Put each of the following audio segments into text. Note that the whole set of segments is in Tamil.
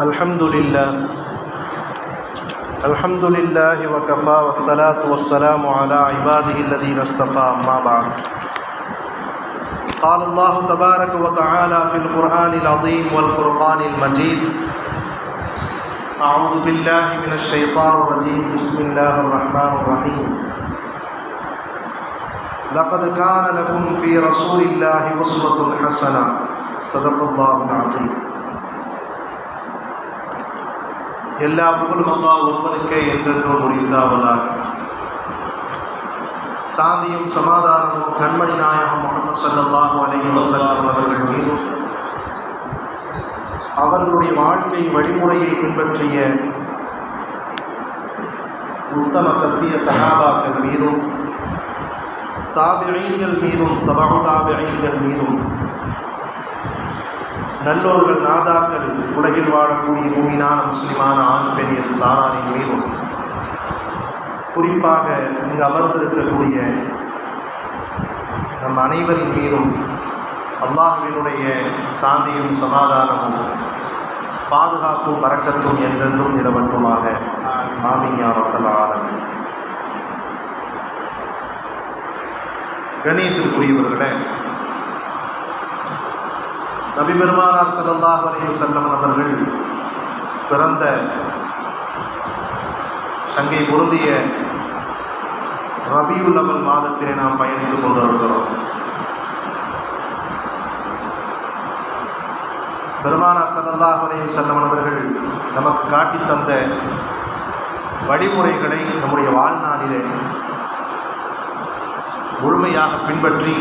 الحمد لله وكفى والصلاة والسلام على عباده الذين اصطفى أما بعد قال الله تبارك وتعالى في القرآن العظيم والفرقان المجيد أعوذ بالله من الشيطان الرجيم بسم الله الرحمن الرحيم لقد كان لكم في رسول الله أسوة حسنة صدق الله العظيم. எல்லா புகழும் அல்லாஹ் ஒருவனுக்கே என்றென்றும் உரித்தாவதாக. சாந்தியும் சமாதானமும் கண்மணி நாயகம் முஹம்மது ஸல்லல்லாஹு அலைஹி வஸல்லம் அவர்கள் மீதும் அவர்களுடைய வாழ்க்கை வழிமுறையை பின்பற்றிய உத்தம சத்திய சஹாபாக்கள் மீதும் தாபிஈன்கள் மீதும் தபஉ தாபிஈன்கள் மீதும் நல்லோர்கள் நாதாக்கள் உலகில் வாழக்கூடிய மூமினான முஸ்லிமான ஆண் பெண் என்ற சாராரின் மீதும் குறிப்பாக இங்கு அமர்ந்திருக்கக்கூடிய நம் அனைவரின் மீதும் அல்லாஹ்வினுடைய சாந்தியும் சமாதானமும் பாதுகாப்பும் பரக்கத்தும் என்றென்றும் நிலவட்டுமாக. ஆமீன் யா ரப்பல் ஆலமீன். கண்ணியத்திற்குரியவர்களே, நபி பெருமானார் ஸல்லல்லாஹு அலைஹி வஸல்லம் அவர்கள் பிறந்த சங்கை பொருந்திய ரபியுல் அவல் மாதத்திலே நாம் பயணித்துக் கொண்டிருக்கிறோம். பெருமானார் ஸல்லல்லாஹு அலைஹி வஸல்லம் அவர்கள் நமக்கு காட்டித் தந்த வழிமுறைகளை நம்முடைய வாழ்நாளிலே முழுமையாக பின்பற்றி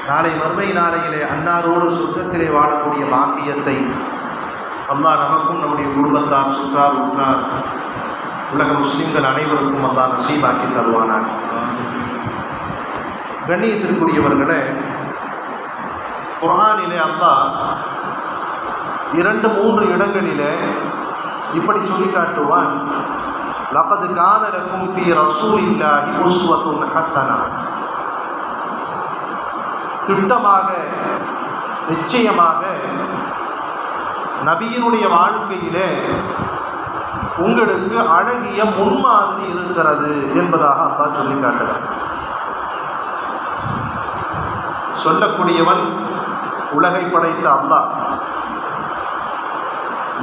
நாளை மறுமை நாளையிலே அன்னாரோடு சொர்க்கத்திலே வாழக்கூடிய பாக்கியத்தை அல்லாஹ் நமக்கும் நம்முடைய குடும்பத்தார் சுற்றார் உற்றார் உலக முஸ்லிம்கள் அனைவருக்கும் அல்லாஹ் நசீபாக்கி தருவானாக. கண்ணியத்திற்குரியவர்களே, குர்ஆனிலே அல்லாஹ் 2-3 இடங்களிலே இப்படி சொல்லி காட்டுவான், லகத் கான லக்கும் ஃபீ ரசூலில்லாஹி உஸ்வத்துன் ஹஸனா. திட்டமாக நிச்சயமாக நபியினுடைய வாழ்க்கையிலே உங்களுக்கு அழகிய முன்மாதிரி இருக்கிறது என்பதாக அல்லாஹ் சொல்லி காட்டுகிறார். சொல்லக்கூடியவன் உலகை படைத்த அல்லாஹ்,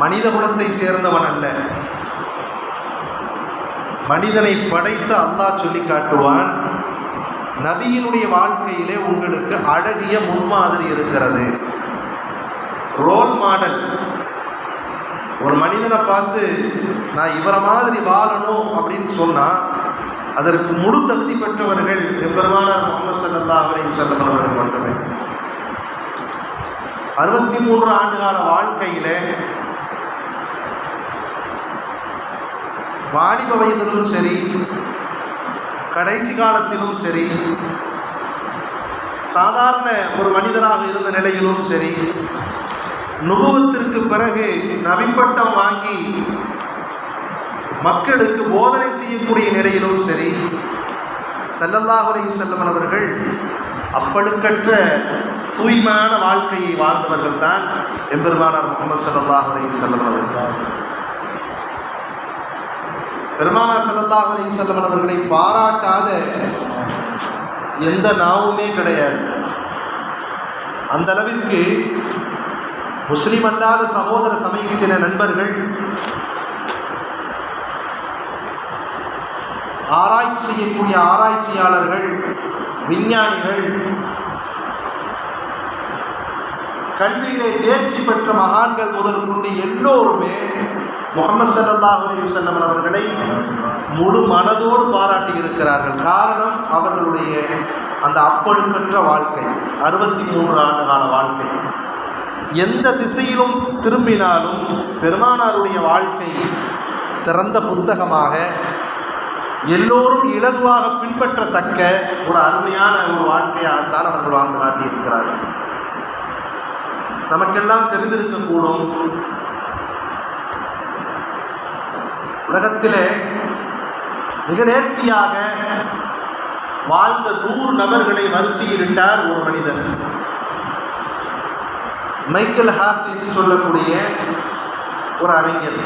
மனித குலத்தை சேர்ந்தவன் அல்ல. மனிதனை படைத்த அல்லாஹ் சொல்லி காட்டுவான், நபியினுடைய வாழ்க்கையிலே உங்களுக்கு அழகிய முன்மாதிரி இருக்கிறது. Role model. ஒரு மனிதனை பார்த்து நான் இவரை மாதிரி வாழணும் அப்படின்னு சொன்னால் அதற்கு முழு தகுதி பெற்றவர்கள் எம்பெருமானார் முஹம்மது ஸல்லல்லாஹு அலைஹி வஸல்லம் அவர்கள் மட்டுமே. 63 ஆண்டுகால வாழ்க்கையிலே வாலிப வயதிலும் சரி, கடைசி காலத்திலும் சரி, சாதாரண ஒரு மனிதராக இருந்த நிலையிலும் சரி, நுபுவத்திற்கு பிறகு நபிப்பட்டம் வாங்கி மக்களுக்கு போதனை செய்யக்கூடிய நிலையிலும் சரி, ஸல்லல்லாஹு அலைஹி வஸல்லம் அவர்கள் அப்பழுக்கற்ற தூய்மையான வாழ்க்கையை வாழ்ந்தவர்கள் தான் எம்பெருமானார் முஹம்மது ஸல்லல்லாஹு அலைஹி வஸல்லம் அவர்கள். பெருமானார் ஸல்லல்லாஹு அலைஹி வஸல்லம் அவர்களை பாராட்டாத எந்த நாவுமே கிடையாது. அந்த அளவிற்கு முஸ்லிம் அல்லாத சகோதர சமயத்தின நண்பர்கள் ஆராய்ச்சி செய்யக்கூடிய ஆராய்ச்சியாளர்கள், விஞ்ஞானிகள், கல்வியிலே தேர்ச்சி பெற்ற மகான்கள் முதல் கொண்டு எல்லோருமே முஹம்மது ஸல்லல்லாஹு அலைஹி வஸல்லம் அவர்களை முழு மனதோடு பாராட்டி இருக்கிறார்கள். காரணம், அவர்களுடைய அந்த அப்பழுக்கற்ற வாழ்க்கை, 63 ஆண்டு கால வாழ்க்கை. எந்த திசையிலும் திரும்பினாலும் பெருமானாருடைய வாழ்க்கை திறந்த புத்தகமாக, எல்லோரும் இலகுவாக பின்பற்றத்தக்க ஒரு அருமையான ஒரு வாழ்க்கையாகத்தான் அவர்கள் வாழ்ந்து காட்டியிருக்கிறார்கள். நமக்கெல்லாம் தெரிந்திருக்கக்கூடும், உலகத்திலே மிக நேர்த்தியாக வாழ்ந்த 100 நபர்களை வரிசையிலிட்டார் ஒரு மனிதன். மைக்கேல் ஹார்ட் என்று சொல்லக்கூடிய ஒரு அறிஞர்,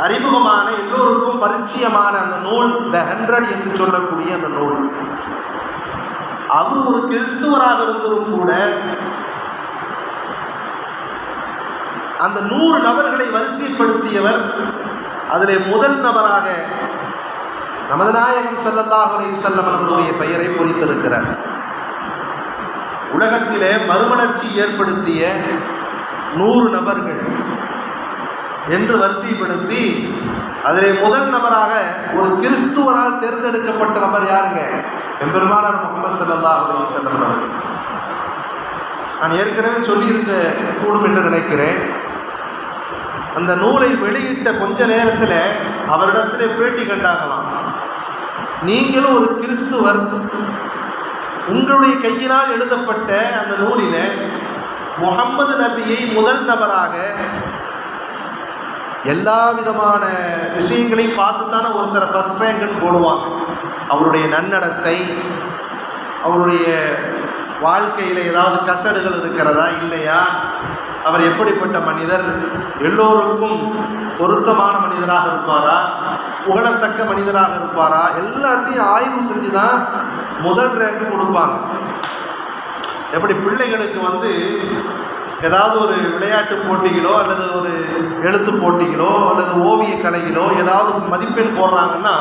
அறிமுகமான எல்லோருக்கும் பரிச்சயமான அந்த நூல் த 100 என்று சொல்லக்கூடிய அந்த நூல். அவர் ஒரு கிறிஸ்துவராக இருந்ததும் கூட அந்த 100 நபர்களை வரிசைப்படுத்தியவர். அதிலே முதல் நபராக நமது நாயகம் ஸல்லல்லாஹு அலைஹி வஸல்லம் அவர்களுடைய பெயரை பொறித்திருக்கிறார். உலகத்திலே மறுமலர்ச்சி ஏற்படுத்திய 100 நபர்கள் என்று வரிசைப்படுத்தி அதிலே முதல் நபராக ஒரு கிறிஸ்துவரால் தேர்ந்தெடுக்கப்பட்ட நபர் யாருங்க? எம்பெருமானார் முஹம்மது ஸல்லல்லாஹு அலைஹி வஸல்லம் அவர்கள். நான் ஏற்கனவே சொல்லியிருக்க கூடும் என்று நினைக்கிறேன். அந்த நூலை வெளியிட்ட கொஞ்ச நேரத்தில் அவரிடத்திலே பேட்டி கண்டாங்களாம். நீங்களும் ஒரு கிறிஸ்துவர், உங்களுடைய கையினால் எழுதப்பட்ட அந்த நூலில் முஹம்மது நபியை முதல் நபராக எல்லா விதமான விஷயங்களையும் பார்த்துத்தானே ஒருத்தரை ஃபஸ்ட் ரேங்க்னு போடுவாங்க. அவருடைய நன்னடத்தை, அவருடைய வாழ்க்கையில் ஏதாவது கசடுகள் இருக்கிறதா இல்லையா, அவர் எப்படிப்பட்ட மனிதர், எல்லோருக்கும் பொருத்தமான மனிதராக இருப்பாரா, புகழத்தக்க மனிதராக இருப்பாரா, எல்லாத்தையும் ஆய்வு செஞ்சு தான் முதல் ரேங்க் கொடுப்பாங்க. எப்படி பிள்ளைகளுக்கு ஏதாவது ஒரு விளையாட்டு போட்டிகளோ அல்லது ஒரு எழுத்து போட்டிகளோ அல்லது ஓவிய கலைகளோ ஏதாவது மதிப்பெண் போடுறாங்கன்னா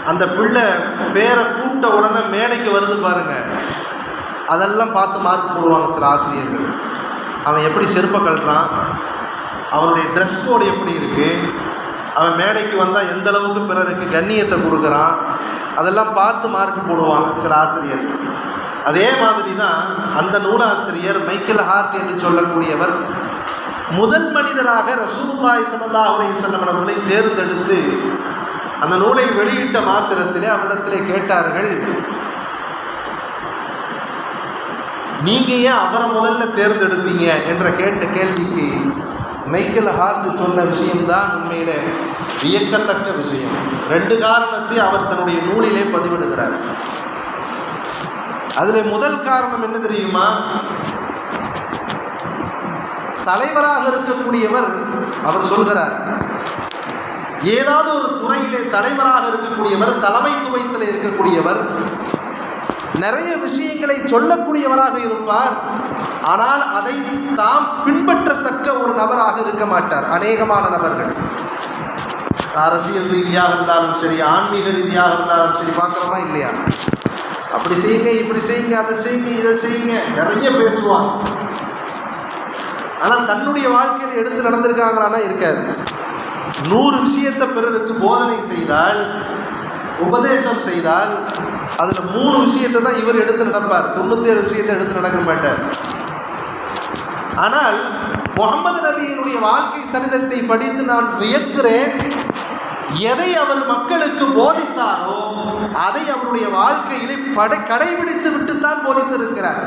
அந்த பிள்ளை பேரை கூப்பிட்ட உடனே மேடைக்கு வருது பாருங்க, அதெல்லாம் பார்த்து மார்க் போடுவாங்க சில ஆசிரியர்கள். அவன் எப்படி செருப்பை கழட்டுறான், அவனுடைய ட்ரெஸ் கோடு எப்படி இருக்குது, அவன் மேடைக்கு வந்தால் எந்த அளவுக்கு பிறருக்கு கண்ணியத்தை கொடுக்குறான், அதெல்லாம் பார்த்து மார்க் போடுவாங்க சில ஆசிரியர்கள். அதே மாதிரி தான் அந்த நூலாசிரியர் மைக்கேல் ஹார்ட் என்று சொல்லக்கூடியவர் முதல் மனிதராக ரசூலுல்லாஹி ஸல்லல்லாஹு அலைஹி வஸல்லம் அவர்களை தேர்ந்தெடுத்து அந்த நூலை வெளியிட்ட மாத்திரத்திலே அவரிடத்திலே கேட்டார்கள், நீங்க ஏன் அவரை முதல்ல தேர்ந்தெடுத்தீங்க என்ற கேட்ட கேள்விக்கு மைக்கேல் ஹார்ட் சொன்ன விஷயம்தான் உண்மையிலே வியக்கத்தக்க விஷயம். 2 காரணத்தை அவர் தன்னுடைய நூலிலே பதிவிடுகிறார். அதில் முதல் காரணம் என்ன தெரியுமா? தலைவராக இருக்கக்கூடியவர் அவர் சொல்கிறார், ஏதாவது ஒரு துறையிலே தலைவராக இருக்கக்கூடியவர், தலைமைத்துவத்தில் இருக்கக்கூடியவர் நிறைய விஷயங்களை சொல்லக்கூடியவராக இருப்பார். ஆனால் அதை தாம் பின்பற்றத்தக்க ஒரு நபராக இருக்க மாட்டார். அநேகமான நபர்கள் அரசியல் ரீதியாக இருந்தாலும் சரி, ஆன்மீக ரீதியாக இருந்தாலும் சரி, பார்க்குறோமா இல்லையா, அப்படி செய்யுங்க, இப்படி செய்யுங்க, அதை செய்யுங்க, இதை செய்யுங்க, நிறைய பேசுவாங்க. ஆனால் தன்னுடைய வாழ்க்கையில் எடுத்து நடந்திருக்காங்களான்னா இருக்காது. 100 விஷயத்தை பிறருக்கு போதனை செய்தால், உபதேசம் செய்தால், அதில் 3 விஷயத்தை தான் இவர் எடுத்து நடப்பார். 97 விஷயத்தை எடுத்து நடக்க மாட்டார். ஆனால் முஹம்மது நபியினுடைய வாழ்க்கை சரிதத்தை படித்து நான் வியக்கிறேன். எதை அவர் மக்களுக்கு போதித்தாரோ அதை அவருடைய வாழ்க்கையிலே கடைபிடித்து விட்டுத்தான் போதித்திருக்கிறார்.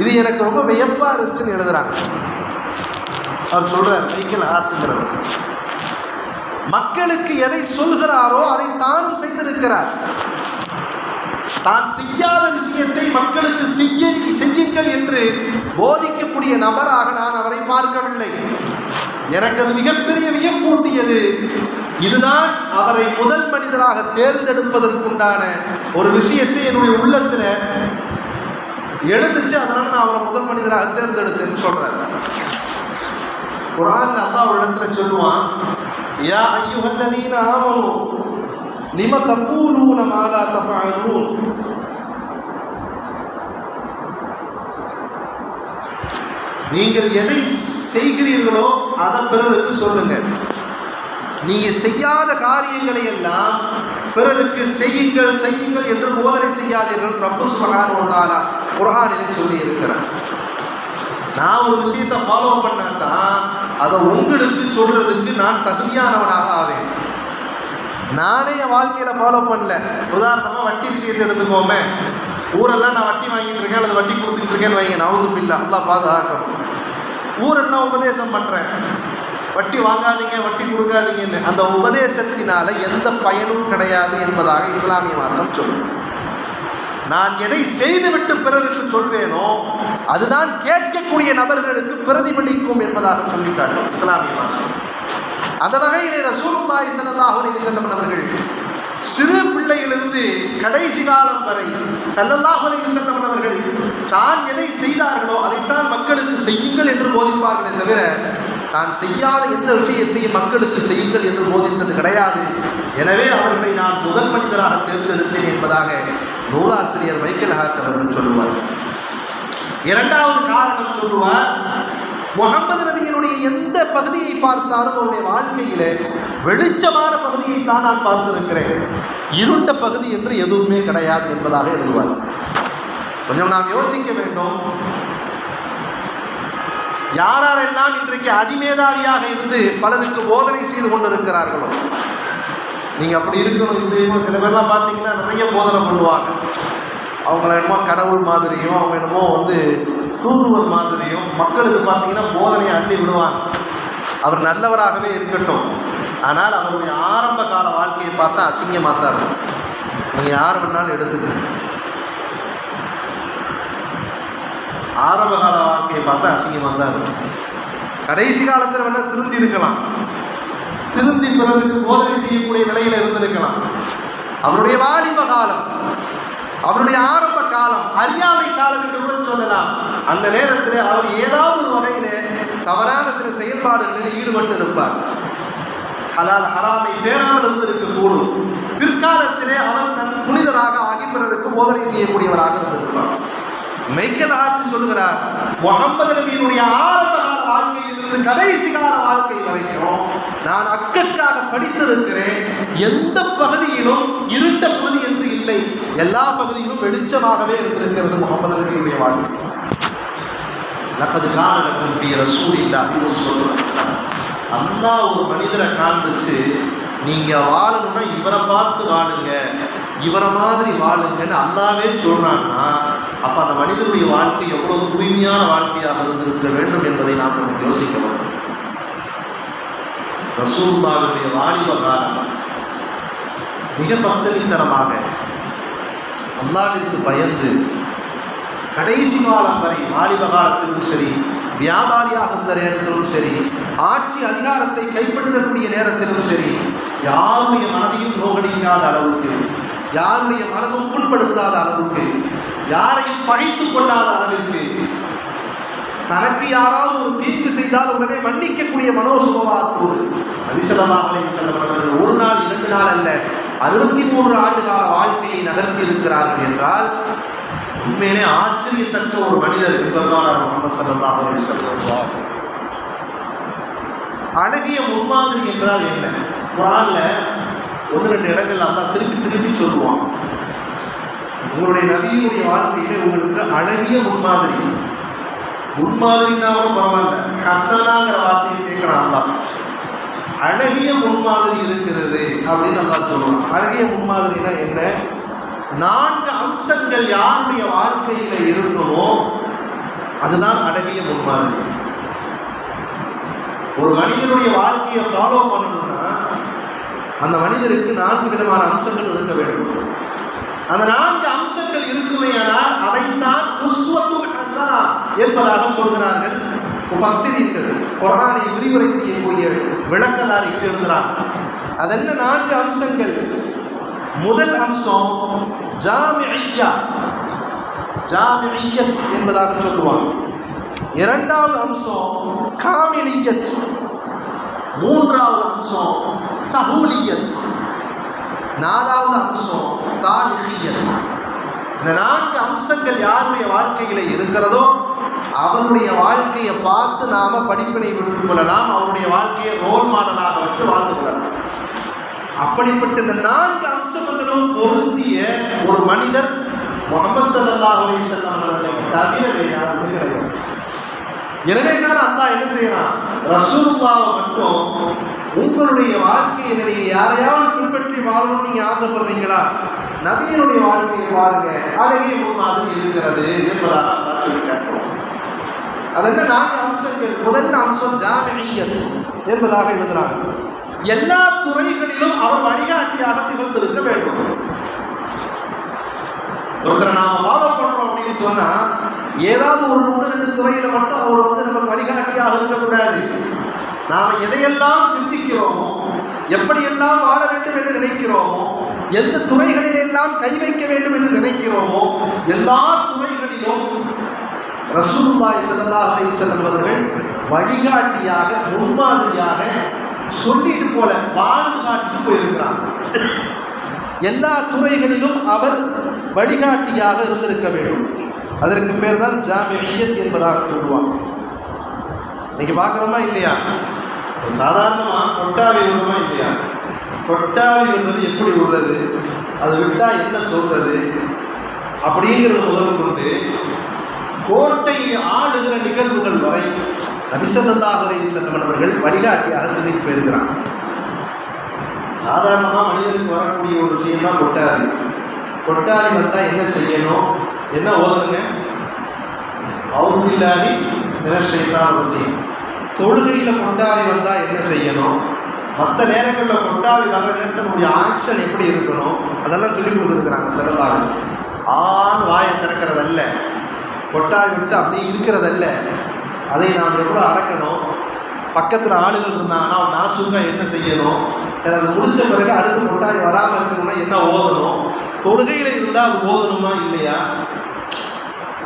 இது எனக்கு ரொம்ப வியப்பா இருந்துச்சுன்னு எழுதுறாங்க. அவர் சொல்றார், மைக்கேல் ஹார்ட்ங்கிறவர் மக்களுக்கு எதை சொல்கிறாரோ அதை தானும் செய்திருக்கிறார். தான் செய்யாத விஷயத்தை மக்களுக்கு செய்யுங்கள் என்று போதிக்கக்கூடிய நபராக நான் அவரை பார்க்கவில்லை. எனக்கு அது மிகப்பெரிய வியப்பூட்டியது. இதுதான் அவரை முதல் மனிதராக தேர்ந்தெடுப்பதற்குண்டான ஒரு விஷயத்தை என்னுடைய உள்ளத்தில் எழுந்துச்சு. அதனால நான் அவரை முதல் மனிதராக தேர்ந்தெடுத்தேன்னு சொல்றாரு. குர்ஆன்ல அல்லாஹ் ஒரு இடத்துல சொல்லுவான், யா அய்யுஹல்லதீன ஆமனூ லிம தகூலூன மா லா தஃஅலூன். நீங்கள் எதை செய்கிறீர்களோ அதை பிறருக்கு சொல்லுங்க. நீங்க செய்யாத காரியங்களை எல்லாம் பிறருக்கு செய்யுங்கள் செய்யுங்கள் என்று போதனை செய்யாதீர்கள். ரப்பு சுப்ஹானஹு வ தஆலா குர்ஆனிலே சொல்லி இருக்கிறார். நான் ஒரு விஷயத்தை ஃபாலோ பண்ணாதான் அதை உங்களுக்கு சொல்றதுக்கு நான் தகுதியானவனாக ஆவேன். நானே என் வாழ்க்கையில் ஃபாலோ பண்ணல. உதாரணமாக வட்டி விஷயத்தை எடுத்துக்கோமே. ஊரெல்லாம் நான் வட்டி வாங்கிட்டு இருக்கேன் அல்லது வட்டி கொடுத்துட்டு இருக்கேன்னு வைங்க, நவுது பில்லா, அல்லாஹ் பாதுகாக்கணும். ஊரெல்லாம் உபதேசம் பண்ணுறேன், வட்டி வாங்காதீங்க, வட்டி கொடுக்காதீங்கன்னு. அந்த உபதேசத்தினால எந்த பயனும் கிடையாது என்பதாக இஸ்லாமிய மார்க்கம் சொல்லும். நான் எதை செய்துவிட்டு பிறருக்கு சொல்வேனோ அதுதான் கேட்கக்கூடிய நபர்களுக்கு பிரதிபலிக்கும் என்பதாக சொல்லி காட்டும் இஸ்லாமிய மார்க்கம். அந்த வகையிலே ரசூலுல்லாஹி ஸல்லல்லாஹு அலைஹி வஸல்லம் அவர்கள் சிறு பிள்ளையிலிருந்து கடைசி காலம் வரை ஸல்லல்லாஹு அலைஹி வஸல்லம் அவர்கள் தான் எதை செய்தார்களோ அதைத்தான் மக்களுக்கு செய்யுங்கள் என்று போதிப்பார்களே தவிர தான் செய்யாத எந்த விஷயத்தையும் மக்களுக்கு செய்யுங்கள் என்று போதித்தது கிடையாது. எனவே அவர்களை நான் முதல் மனிதராக தேர்ந்தெடுத்தேன் என்பதாக நூலாசிரியர் மைக்கேல் ஹார்ட் அவர்கள் சொல்லுவார். இரண்டாவது காரணம் சொல்லுவார், முகமது நபியினுடைய எந்த பகுதியை பார்த்தாலும் அவருடைய வாழ்க்கையிலே வெளிச்சமான பகுதியை தான் நான் பார்த்திருக்கிறேன், இருண்ட பகுதி என்று எதுவுமே கிடையாது என்பதாக எழுதுவார். கொஞ்சம் நாம் யோசிக்க வேண்டும். யாரெல்லாம் இன்றைக்கு அதிமேதாவியாக இருந்து பலருக்கு போதனை செய்து கொண்டிருக்கிறார்களோ, நீங்கள் அப்படி இருக்கணும் இப்படி இருக்கணும். சில பேர்லாம் பார்த்தீங்கன்னா நிறைய போதனை பண்ணுவாங்க. அவங்கள என்னமோ கடவுள் மாதிரியும் அவங்க என்னமோ தூதுவர் மாதிரியும் மக்களுக்கு பார்த்தீங்கன்னா போதனையை அள்ளி விடுவாங்க. அவர் நல்லவராகவே இருக்கட்டும், ஆனால் அவருடைய ஆரம்ப கால வாழ்க்கையை பார்த்தா அசிங்கமாக தான் இருக்கும். நீங்கள் யார் வேணாலும் எடுத்துக்கணும். ஆரம்ப கால வாழ்க்கையை பார்த்தா அசிங்கமாக தான் இருக்கும். கடைசி காலத்தில் வேணால் திருந்தி இருக்கலாம், திருந்தி பிறருக்கு போதனை செய்யக்கூடிய நிலையில் இருந்திருக்கலாம். அவருடைய வாலிப காலம், அவருடைய ஆரம்ப காலம், அறியாமை காலம் என்று கூட சொல்லலாம். அந்த நேரத்தில் அவர் ஏதாவது ஒரு வகையிலே தவறான சில செயல்பாடுகளில் ஈடுபட்டு இருப்பார். ஹலால் ஹராமை பேணாமல் இருந்திருக்கக்கூடும். பிற்காலத்திலே அவர் தன் புனிதராக ஆகி பிறருக்கு போதனை செய்யக்கூடியவராக இருந்திருப்பார். மைக்கேல் ஹார்ட் சொல்கிறார், முகமது நபியினுடைய ஆரம்ப கால வாழ்க்கையிலிருந்து கடைசி கால வாழ்க்கை வரைக்கும் நான் அக்கக்காக படித்திருக்கிறேன். எந்த பகுதியிலும் இருண்ட பகுதி என்று இல்லை, எல்லா பகுதியிலும் வெளிச்சமாகவே இருந்திருக்கிறது முகமது நபியினுடைய வாழ்க்கை. லக்கது கான லக்கும் ஃபீ ரசூலில்லாஹி உஸ்வத்துன் ஹஸனா. அல்லாஹ் ஒரு மனிதரை காண்பிச்சு நீங்கள் வாழணும்னா இவரை பார்த்து வாழுங்க, இவரை மாதிரி வாழுங்கன்னு அல்லாவே சொல்கிறான்னா அப்போ அந்த மனிதனுடைய வாழ்க்கை எவ்வளோ தூய்மையான வாழ்க்கையாக இருந்திருக்க வேண்டும் என்பதை நாம் நமக்கு யோசிக்க வேண்டும். ரசூலுல்லாஹ்வுடைய வாலிப காலம் மிக பக்தனித்தனமாக அல்லாஹ்விற்கு பயந்து கடைசி காலம் வரை, வாலிப காலத்திலும் சரி, வியாபாரியாக இருந்த நேரத்திலும் சரி, ஆட்சி அதிகாரத்தை கைப்பற்றக்கூடிய நேரத்திலும் சரி, யாருடைய மனதையும் நோகடிக்காத அளவுக்கு, யாருடைய மனதும் புண்படுத்தாத அளவுக்கு, யாரையும் பகைத்து கொள்ளாத அளவிற்கு, தனக்கு யாராவது ஒரு தீங்கு செய்தால் உடனே மன்னிக்கக்கூடிய மனோசுபவாத்தோடு நபி ஸல்லல்லாஹு அலைஹி வஸல்லம் அவர்கள் ஒரு நாள் 2 நாள் அல்ல 63 ஆண்டு கால வாழ்க்கையை நகர்த்தி இருக்கிறார்கள் என்றால் உண்மையிலே ஆச்சரியத்தக்க ஒரு மனிதர் என்பதுதான் முஹம்மது ஸல்லல்லாஹு அலைஹி வஸல்லம். அழகிய முன்மாதிரி என்றால் என்ன? குர்ஆன்ல 1-2 இடங்கள் அல்லாஹ் திருப்பி திருப்பி சொல்லுவான். உங்களுடைய நபியினுடைய வாழ்க்கையிலே உங்களுக்கு அழகிய முன்மாதிரி, முன்மாதிரினாலும் பரவாயில்ல, ஹசனாங்கிற வார்த்தையை சேர்க்கிறான் அல்லாஹ். அழகிய முன்மாதிரி இருக்கிறது அப்படின்னு அல்லாஹ் சொல்லுவான். அழகிய முன்மாதிரினா என்ன? 4 அம்சங்கள் யாருடைய வாழ்க்கையில இருக்குமோ அதுதான் அழகிய முன்மாதிரி. ஒரு மனிதனுடைய வாழ்க்கையை ஃபாலோ பண்ணணும்னா அந்த மனிதருக்கு 4 விதமான அம்சங்கள் இருக்க வேண்டும். அந்த 4 அம்சங்கள் இருக்குமேயானால் அதைத்தான் உஸ்வத்துன் ஹஸனா என்பதாக சொல்கிறார்கள் முஃபஸ்ஸிரீன்கள், குர்ஆனை விரிவுரை செய்யக்கூடிய விளக்கதாரிகள் எழுதுகிறார்கள். அதென்ன 4 அம்சங்கள்? முதல் அம்சம் ஜாமிஇய்யா, ஜாமிஇய்யத் என்பதாக சொல்லுவாங்க. இரண்டாவது அம்சம் காமிலியத், மூன்றாவது அம்சம் சஹூலியத், 4வது அம்சம் தாரிகியத். இந்த 4 அம்சங்கள் யாருடைய வாழ்க்கையில இருக்கிறதோ அவருடைய வாழ்க்கையை பார்த்து நாம படிப்பினை பெற்றுக் கொள்ளலாம், அவருடைய வாழ்க்கையை ரோல் மாடலாக வச்சு வாழ்ந்து கொள்ளலாம். அப்படிப்பட்ட இந்த 4 அம்சங்களும் பொருந்திய ஒரு மனிதர் முஹம்மது ஸல்லல்லாஹு அலைஹி வஸல்லம் அவர்களை தவிர வேறு யாருமே கிடையாது. எனவே தான் அல்லாஹ் என்ன செய்யறான், ரசூலுல்லாஹ் மட்டும் உங்களுடைய வாழ்க்கையில் நீங்க யாரையாவது பின்பற்றி வாழணும்னு நீங்க ஆசைப்படுறீங்களா, நபியினுடைய வாழ்க்கையை பாருங்க, அழகிய முன்மாதிரி இருக்கிறது என்பதாக அல்லாஹ் சொல்லி காட்டுவோம். அது என்ன 4 அம்சங்கள்? முதல் அம்சம் ஜாமிஇய்யத் என்பதாக எழுதுறாங்க. எல்லா துறைகளிலும் அவர் வழிகாட்டியாக திகழ்ந்திருக்க வேண்டும். ஒருத்தரை நாம ஃபாலோ பண்றோம் அப்படின்னு சொன்னா ஏதாவது ஒரு 1-2 துறையில மட்டும் அவர் வந்து நமக்கு வழிகாட்டியாக இருக்கக்கூடாது. நாம எதையெல்லாம் சிந்திக்கிறோமோ, எப்படியெல்லாம் வாழ வேண்டும் என்று நினைக்கிறோமோ, எந்த துறைகளிலெல்லாம் கை வைக்க வேண்டும் என்று நினைக்கிறோமோ எல்லா துறைகளிலும் ரசூலுல்லாஹி ஸல்லல்லாஹு அலைஹி வஸல்லம் அவர்கள் வழிகாட்டியாக, முன்மாதிரியாக சொல்லிட்டு போல வாழ்ந்து காட்டிட்டு போயிருக்கிறாங்க. எல்லா துறைகளிலும் அவர் வழிகாட்டியாக இருந்திருக்க வேண்டும். அதற்கு பேர் தான் ஜாமிஇய்யத் என்பதாக சொல்லுவாங்க. இன்னைக்கு பார்க்குறோமா இல்லையா? சாதாரணமாக கொட்டாவி விடுறோமா இல்லையா? கொட்டாவி விடுறது எப்படி விடுறது, அது விட்டா என்ன சொல்றது அப்படிங்கிறது முதல் கொண்டு கோட்டை ஆளுகிற நிகழ்வுகள் வரை நபி ஸல்லல்லாஹு அலைஹி வஸல்லம் அவர்கள் வழிகாட்டியாக சொல்லிட்டு போயிருக்கிறாங்க. சாதாரணமாக மனிதனுக்கு வரக்கூடிய ஒரு விஷயம் தான் கொட்டாவி. கொட்டாவி வந்தால் என்ன செய்யணும், என்ன ஓதணுங்க? அவுதுபில்லாஹி மினஷ் ஷைத்தானிர் ரஜீம். தொழுகையில் கொட்டாவி வந்தால் என்ன செய்யணும், மற்ற நேரங்களில் கொட்டாவி வர்ற நேரத்தில் நம்முடைய ஆக்ஷன் எப்படி இருக்கணும், அதெல்லாம் சொல்லி கொடுத்துருக்குறாங்க ஸல்லல்லாஹு அலைஹி வஸல்லம். ஆண் வாயை திறக்கிறதல்ல, கொட்டாவி விட்டு அப்படியே இருக்கிறதல்ல, அதை நாம் எவ்வளோ அடக்கணும், பக்கத்தில் ஆளுகள் இருந்தாங்கன்னா அவன் நாசுக்கா என்ன செய்யணும், சரி அது முடிச்ச பிறகு அடுத்து கொட்டாவி வராமல் இருக்கணும்னா என்ன ஓதணும், தொழுகையில் இருந்தால் அது ஓதணுமா இல்லையா,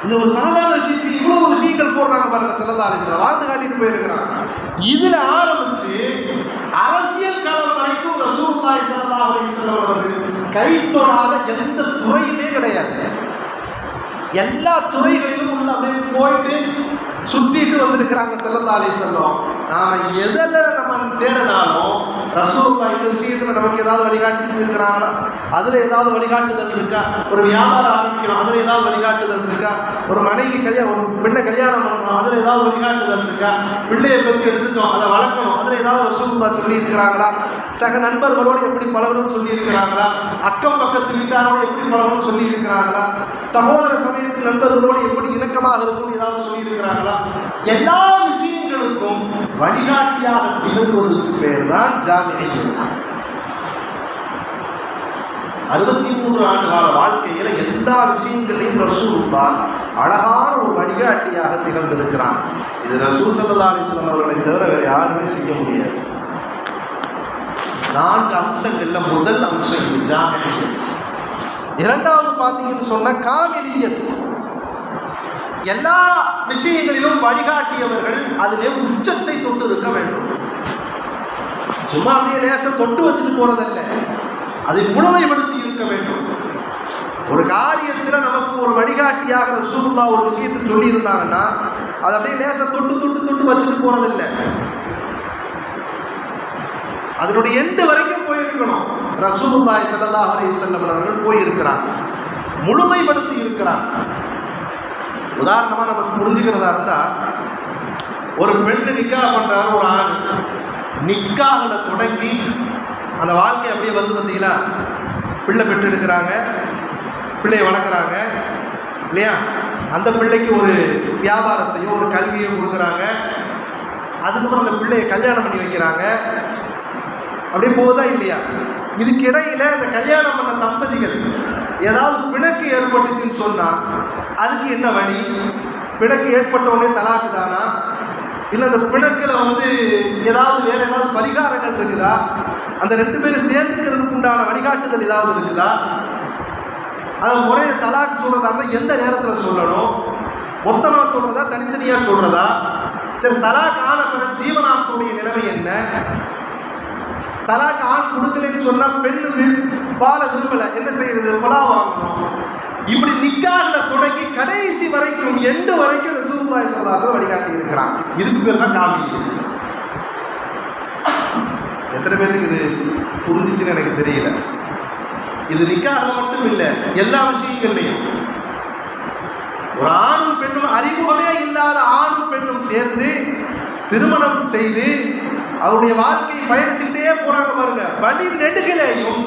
இந்த ஒரு சாதாரண விஷயத்துக்கு இவ்வளவு விஷயங்கள் போடுறாங்க பாருங்க. ஸல்லல்லாஹு அலைஹி வஸல்லம் வாழ்ந்து காட்டிட்டு போயிருக்கிறாங்க. இதுல ஆரம்பிச்சு அரசியல் களம் வரைக்கும் ரசூலுல்லாஹி ஸல்லல்லாஹு அலைஹி வஸல்லம் அவர்கள் கை தொடாத எந்த துறையுமே கிடையாது. எல்லா துறைகளிலும் உள்ள அப்படியே போயிட்டு சுத்திட்டு வந்திருக்கிறாங்க ஸல்லல்லாஹு அலைஹி வஸல்லம். நாம எதில் நம்ம தேடினாலும் ரசூலுல்லாஹ் இந்த விஷயத்துல நமக்கு ஏதாவது வழிகாட்டி செஞ்சிருக்கிறாங்களா, அதுல ஏதாவது வழிகாட்டுதல் இருக்கா? ஒரு வியாபாரம் ஆரம்பிக்கிறோம், அதுல ஏதாவது வழிகாட்டுதல் இருக்கா? ஒரு மனைவி ஒரு பெண்ணை கல்யாணம் பண்றோம், அதுல ஏதாவது வழிகாட்டுதல் இருக்கா? பிள்ளையை பற்றி எடுத்துட்டோம், அதை வளர்க்கணும், அதுல ஏதாவது ரசூலுல்லாஹ் சொல்லி இருக்கிறாங்களா? சக நண்பர்களோடு எப்படி பழகணும்னு சொல்லி இருக்கிறாங்களா? அக்கம் பக்கத்து வீட்டாரோடு எப்படி பழகணும்னு சொல்லி இருக்கிறாங்களா? சகோதர சமயத்தில் நண்பர்களோடு எப்படி இணக்கமாக இருக்கும்னு ஏதாவது சொல்லி இருக்கிறாங்களா? எல்லா விஷயங்களுக்கும் வழிகாட்டியாக திகழ்வதற்கு பேர் தான் ஜாமிஇய்யத். 63 ஆண்டு கால வாழ்க்கையில எல்லா விஷயங்களையும் ரசூலுல்லாஹ் அழகான ஒரு வழிகாட்டியாக திகழ்ந்திருக்கிறான். இது ரசூல் ஸல்லல்லாஹு அலைஹி வஸல்லம் அவர்களை தவிர வேறு யாருமே செய்ய முடியாது. 4 அம்சங்கள்ல முதல் அம்சம் இது ஜாமிஇய்யத். இரண்டாவது பார்த்தீங்கன்னு சொன்ன காமிலியத். எல்லா விஷயங்களிலும் வழிகாட்டியவர்கள் அதிலே உச்சத்தை தொட்டு இருக்க வேண்டும். சும்மா அப்படியே லேச தொட்டு வச்சுட்டு போறதல்ல, அதை முழுமைப்படுத்தி இருக்க வேண்டும். ஒரு காரியத்தில் நமக்கு ஒரு வழிகாட்டியாக ரசூலுல்லாஹ் ஒரு விஷயத்தை சொல்லி இருந்தாங்கன்னா அதை அப்படியே லேச தொட்டு தொட்டு தொட்டு வச்சுட்டு போறதில்லை, அதனுடைய எண்டு வரைக்கும் போயிருக்கணும். ரசூலுல்லாஹி ஸல்லல்லாஹு அலைஹி வஸல்லம் அவர்கள் போயிருக்கிறாங்க, முழுமைப்படுத்தி இருக்கிறாங்க. உதாரணமா நமக்கு புரிஞ்சுக்கிறதா இருந்தா, ஒரு பெண்ணு நிக்காஹ் பண்றாரு ஒரு ஆண், நிக்காஹ்ல தொடங்கி அந்த வாழ்க்கை அப்படியே வருது பார்த்தீங்களா? பிள்ளை பெற்று எடுக்கிறாங்க, பிள்ளையை வளர்க்குறாங்க இல்லையா? அந்த பிள்ளைக்கு ஒரு வியாபாரத்தையோ ஒரு கல்வியோ கொடுக்குறாங்க, அதுக்கப்புறம் அந்த பிள்ளையை கல்யாணம் பண்ணி வைக்கிறாங்க, அப்படியே போதா இல்லையா? இதுக்கு இடையில இந்த கல்யாணம் பண்ண தம்பதிகள் ஏதாவது பிணக்கு ஏற்பட்டுச்சுன்னு சொன்னா அதுக்கு என்ன வழி? பிணக்கு ஏற்பட்ட உடனே தலாக்கு தானா, இல்லை அந்த பிணக்கில் ஏதாவது வேற ஏதாவது பரிகாரங்கள் இருக்குதா, அந்த 2 பேரும் சேர்ந்துக்கிறதுக்கு உண்டான வழிகாட்டுதல் ஏதாவது இருக்குதா, அதை முறையை தலாக்கு சொல்றதா இருந்தால் எந்த நேரத்தில் சொல்லணும், மொத்தமாக சொல்றதா தனித்தனியாக சொல்றதா, சரி தலாக் ஆன பிறகு ஜீவனாம்சமுடைய நிலைமை என்ன, தலாக் ஆண் கொடுக்கலன்னு சொன்னா பெண்ணு வாழ விரும்பல என்ன செய்யறது, கொலா வாங்கணும். இப்படி நிக்காஹ்ல தொடங்கி கடைசி வரைக்கும் எண்டு வரைக்கும் ரசூலுல்லாஹி ஸல்லல்லாஹு அலைஹி வஸல்லம் வழிகாட்டி இருக்கிறான். இதுக்கு பேர் தான் காமிலியத். எத்தனை பேருக்கு இது புரிஞ்சிச்சுன்னு எனக்கு தெரியல. இது நிக்காஹ்ல மட்டும் இல்லை, எல்லா விஷயங்கள்லையும் ஒரு ஆணும் பெண்ணும், அறிமுகமே இல்லாத ஆணும் பெண்ணும் சேர்ந்து திருமணம் செய்து அவருடைய வாழ்க்கையை பயணிச்சுக்கிட்டே போறாங்க பாருங்க. வழி நெடுகிலேயும்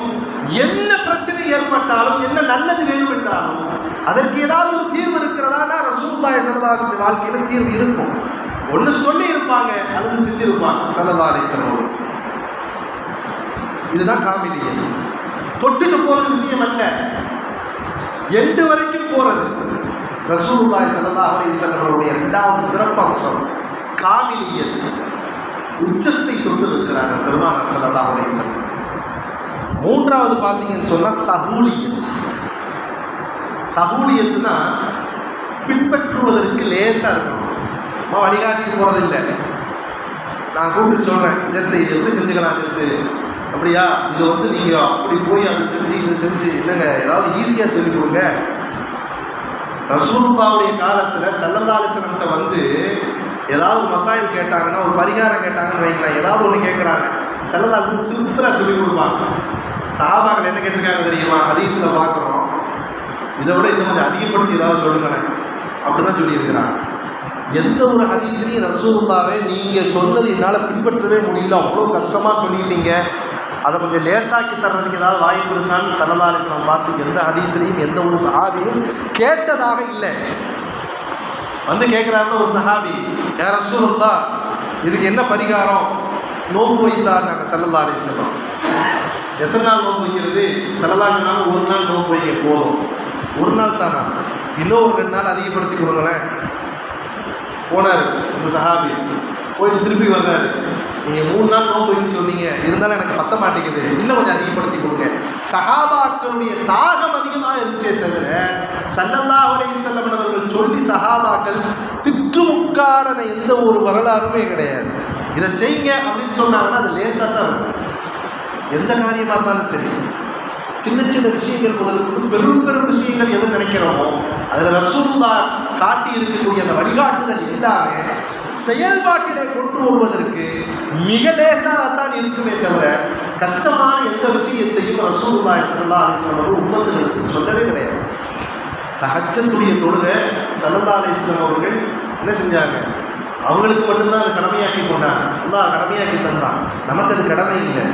என்ன பிரச்சனை ஏற்பட்டாலும், என்ன நல்லது வேணும் என்றாலும் அதற்கு ஏதாவது ஒரு தீர்வு இருக்கிறதா? ரசூலுல்லாஹி ஸல்லல்லாஹு அலைஹி வஸல்லம் வாழ்க்கையில தீர்வு இருக்கும். ஒன்று சொல்லி இருப்பாங்க அல்லது செஞ்சிருப்பாங்க ஸல்லல்லாஹு அலைஹி வஸல்லம். இதுதான் காமிலியத். தொட்டுட்டு போறது விஷயம் அல்ல. எண்டு வரைக்கும் போறது. ரசூலுல்லாஹி ஸல்லல்லாஹு அலைஹி வஸல்லம் அவருடைய இரண்டாவது சிறப்பு அம்சம் காமிலியத், உச்சத்தை தொட்டு இருக்கிறார்கள் பெருமானார் ஸல்லல்லாஹு அலைஹி வஸல்லம். மூன்றாவது பார்த்தீங்கன்னு சொன்னா சஹூலியத். சஹூலியத்துனா பின்பற்றுவதற்கு லேசாக இருக்கணும். நம்ம வழிகாட்டிட்டு போகிறது இல்லை. நான் கூப்பிட்டு சொல்கிறேன், ஜெர்த்து இது எப்படி செஞ்சுக்கலாம் ஜெர்த்து, அப்படியா இது வந்து நீங்கள் அப்படி போய் அது செஞ்சு இது செஞ்சு இல்லைங்க, ஏதாவது ஈஸியாக சொல்லிக் கொடுங்க. ரசூலுல்லாஹ்வுடைய காலத்தில் ஸல்லல்லாஹு அலைஹி வஸல்லம் வந்து ஏதாவது மசாயில் கேட்டாங்கன்னா, ஒரு பரிகாரம் கேட்டாங்கன்னு வைக்கலாம், ஏதாவது ஒன்று கேட்குறாங்க, ஸல்லல்லாஹு அலைஹி வஸல்லம் சிம்பிளாக சொல்லிக் கொடுப்பாங்க. சஹாபாக்கள் என்ன கேட்டிருக்காங்க தெரியுமா? ஹதீஸில் பார்க்குறோம், இதை விட இன்னும் கொஞ்சம் அதிகப்படுத்தி ஏதாவது சொல்லுங்களேன் அப்படி தான் சொல்லியிருக்கிறாங்க. எந்த ஒரு ஹதீஸ்லையும் ரசூலுல்லாஹ்வே நீங்கள் சொன்னது என்னால் பின்பற்றவே முடியல, அவ்வளோ கஷ்டமாக சொல்லிட்டீங்க, அதை கொஞ்சம் லேசாக்கி தர்றதுக்கு ஏதாவது வாய்ப்பு இருக்கான்னு ஸல்லல்லாஹு அலைஹி வஸல்லம் பார்த்து எந்த ஹதீஸ்லையும் எந்த ஒரு சஹாபியும் கேட்டதாக இல்லை. வந்து கேட்குறாருன்னு ஒரு சஹாபி, யா ரசூலுல்லாஹ் இதுக்கு என்ன பரிகாரம், நோன்பு வைத்தார் ஸல்லல்லாஹு அலைஹி வஸல்லம். எத்தனை நாள் நோன்பு வைக்கிறது? ஸல்லல்லாஹு அலைஹி வஸல்லம் ஒரு நாள் நோன்பு வைக்க போதும். ஒரு நாள் தானா, இன்னும் ஒரு 2 நாள் அதிகப்படுத்தி கொடுங்களேன். போனார் இந்த சஹாபி, போயிட்டு திருப்பி வர்றாரு, நீங்கள் 3 நாள் நோன்பு வைக்க சொன்னீங்க, இருந்தாலும் எனக்கு பத்த மாட்டேங்குது, இன்னும் கொஞ்சம் அதிகப்படுத்தி கொடுங்க. சஹாபாக்களுடைய தாகம் அதிகமாக இருந்துச்சே தவிர ஸல்லல்லாஹு அலைஹி வஸல்லம் அவர்கள் சொல்லி சஹாபாக்கள் திக்குமுக்கான எந்த ஒரு வரலாறுமே கிடையாது. இதை செய்யுங்க அப்படின்னு சொன்னாங்கன்னா அது லேசாக தான் இருக்கும். எந்த காரியமாக இருந்தாலும் சரி, சின்ன சின்ன விஷயங்கள் முதலுக்கு பெரும் பெரும் விஷயங்கள் எது நினைக்கிறோமோ அதில் ரசூலுல்லாஹ் காட்டி இருக்கக்கூடிய அந்த வழிகாட்டுதல் இல்லாமல் செயல்பாட்டிலே கொண்டு வருவதற்கு மிக லேசாகத்தான் இருக்குமே தவிர கஷ்டமான எந்த விஷயத்தையும் ரசூலுல்லாஹி ஸல்லல்லாஹு அலைஹி வஸல்லம் உம்மத்துகளுக்கு சொல்லவே கிடையாது. தஹஜ்ஜுடைய தொழுகை ஸல்லல்லாஹு அலைஹி வஸல்லம் அவர்கள் என்ன செஞ்சாங்க? அவங்களுக்கு மட்டும்தான் அதை கடமையாக்கி கொண்டாங்க. அல்லாஹ் கடமையாக்கி தந்தான், நமக்கு அது கடமை இல்லை.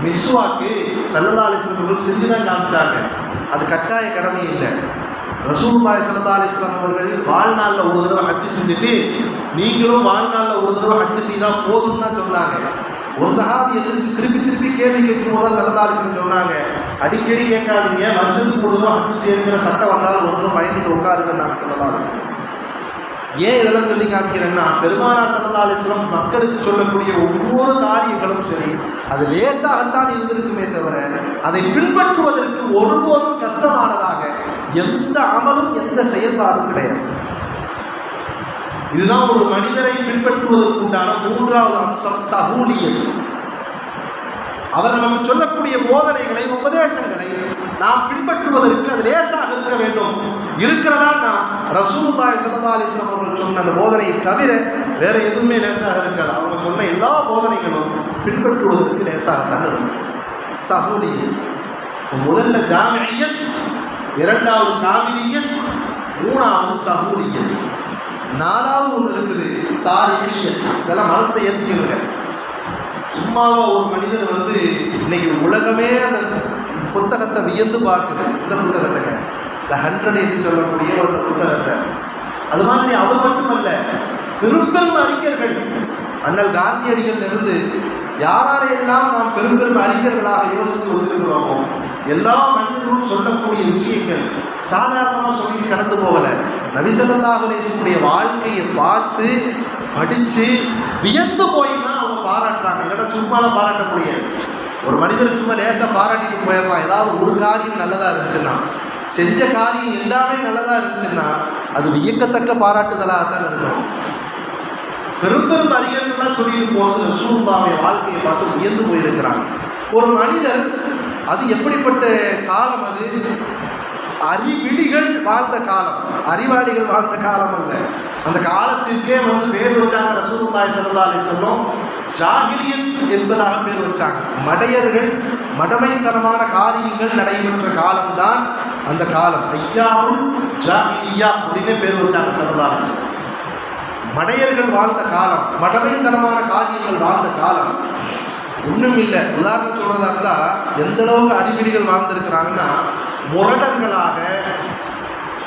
மிஸ்வாக்கு ஸல்லல்லாஹு அலைஹி வஸல்லம் அவர்கள் செஞ்சு தான் காமிச்சாங்க, அது கட்டாய கடமை இல்லை. ரசூலுல்லாஹி ஸல்லல்லாஹு அலைஹி வஸல்லம் அவர்கள் வாழ்நாளில் ஒரு தடவை ஹஜ்ஜு செஞ்சுட்டு நீங்களும் வாழ்நாளில் ஒரு தடவை ஹஜ்ஜு செய்தால் போதும்னு தான் சொன்னாங்க. ஒரு சஹாபி எந்திரிச்சு திருப்பி கேள்வி கேட்கும் போது தான் ஸல்லல்லாஹு அலைஹி வஸல்லம் சொன்னாங்க, அடிக்கடி கேட்காதீங்க, வருஷத்துக்கு ஒரு தடவை ஹஜ்ஜு செய்யுங்கிற சட்டம் வந்தாலும் ஒரு தடவை பயந்துட்டு உட்காருங்கன்னாங்க ஸல்லல்லாஹு அலைஹி வஸல்லம். ஏன் இதெல்லாம் சொல்லி காமிக்கிறேன்னா, பெருமானார் ஸல்லல்லாஹு அலைஹி வஸல்லம் மக்களுக்கு சொல்லக்கூடிய ஒவ்வொரு காரியங்களும் சரி அது லேசாகத்தான் இருந்திருக்குமே தவிர அதை பின்பற்றுவதற்கு ஒருபோதும் கஷ்டமானதாக எந்த அமலும் எந்த செயல்பாடும் கிடையாது. இதுதான் ஒரு மனிதரை பின்பற்றுவதற்கு உண்டான 3வது அம்சம் சஹூலியத். அவர் நமக்கு சொல்லக்கூடிய போதனைகளை உபதேசங்களை நாம் பின்பற்றுவதற்கு அது லேசாக இருக்க வேண்டும். இருக்கிறதா ரசூலுல்லாஹி ஸல்லல்லாஹு அலைஹி வஸல்லம் அவர்கள் சொன்ன அந்த போதனையை தவிர வேற எதுவுமே லேசாக இருக்காது. அவங்க சொன்ன எல்லா போதனைகளும் பின்பற்றுவதற்கு லேசாகத்தான் இருக்கும். சஹூலியத் முதல்ல ஜாமியத், 2வது காமிலியத், 3வது சஹூலியத், 4வது ஒன்று இருக்குது தாரிஹியத். இதெல்லாம் மனசில் ஏற்றிக்கணுங்க. சும்மாவா ஒரு மனிதர் வந்து இன்னைக்கு உலகமே அந்த புத்தகத்தை வியந்து பார்க்குது. இந்த புத்தகத்தைங்க த 100 என்று சொல்லக்கூடிய ஒரு புத்தகத்தை, அது மாதிரி அவர் மட்டுமல்ல, பெரும் பெரும் அறிஞர்கள் அண்ணல் காந்தியடிகள் இருந்து யாரெல்லாம் நாம் பெரும் பெரும் அறிஞர்களாக யோசித்து வச்சிருக்கிறோமோ எல்லா மனிதர்களும் சொல்லக்கூடிய விஷயங்கள் சாதாரணமாக சொல்லி கடந்து போகலை. நபி ஸல்லல்லாஹு அலைஹி வஸல்லம் வாழ்க்கையை பார்த்து படித்து வியந்து போய் தான் அவங்க பாராட்டுறாங்க. இல்லைன்னா சும்மாலாம் பாராட்ட முடியாது. ஒரு மனிதரை சும்மா லேசாக பாராட்டிட்டு போயிடலாம். ஏதாவது ஒரு காரியம் நல்லதாக இருந்துச்சுன்னா, செஞ்ச காரியம் எல்லாமே நல்லதாக இருந்துச்சுன்னா அது வியக்கத்தக்க பாராட்டுதலாகத்தான் இருக்கணும். பெரும் பெரும் அறிஞர்கள்லாம் சொல்லிட்டு போனது ரசூலுல்லாஹ்வுடைய வாழ்க்கையை பார்த்து வியந்து போயிருக்கிறாங்க. ஒரு மனிதர் அது எப்படிப்பட்ட காலம், அது அறிவிலிகள் வாழ்ந்த காலம், அறிவாளிகள் வாழ்ந்த காலம் அல்ல. அந்த காலத்திற்கே வந்து பேர் வச்சாங்க ரசூலுல்லாஹி ஸல்லல்லாஹு அலைஹி வஸல்லம் ஜாஹிலியத் என்பதாக பேர் வச்சாங்க. மடையர்கள் மடமைத்தனமான காரியங்கள் நடைபெற்ற காலம்தான் அந்த காலம். ஐயாவுல் ஜாஹிலியா அப்படின்னு பேர் வச்சாங்க ஸல்லல்லாஹு அலைஹி வஸல்லம். மடையர்கள் வாழ்ந்த காலம், மடமைத்தனமான காரியங்கள் வாழ்ந்த காலம். ஒன்றும் இல்லை. உதாரணம் சொல்றதா இருந்தால் எந்த அளவுக்கு அறிவிலிகள் வாழ்ந்திருக்கிறாங்கன்னா, முரடர்களாக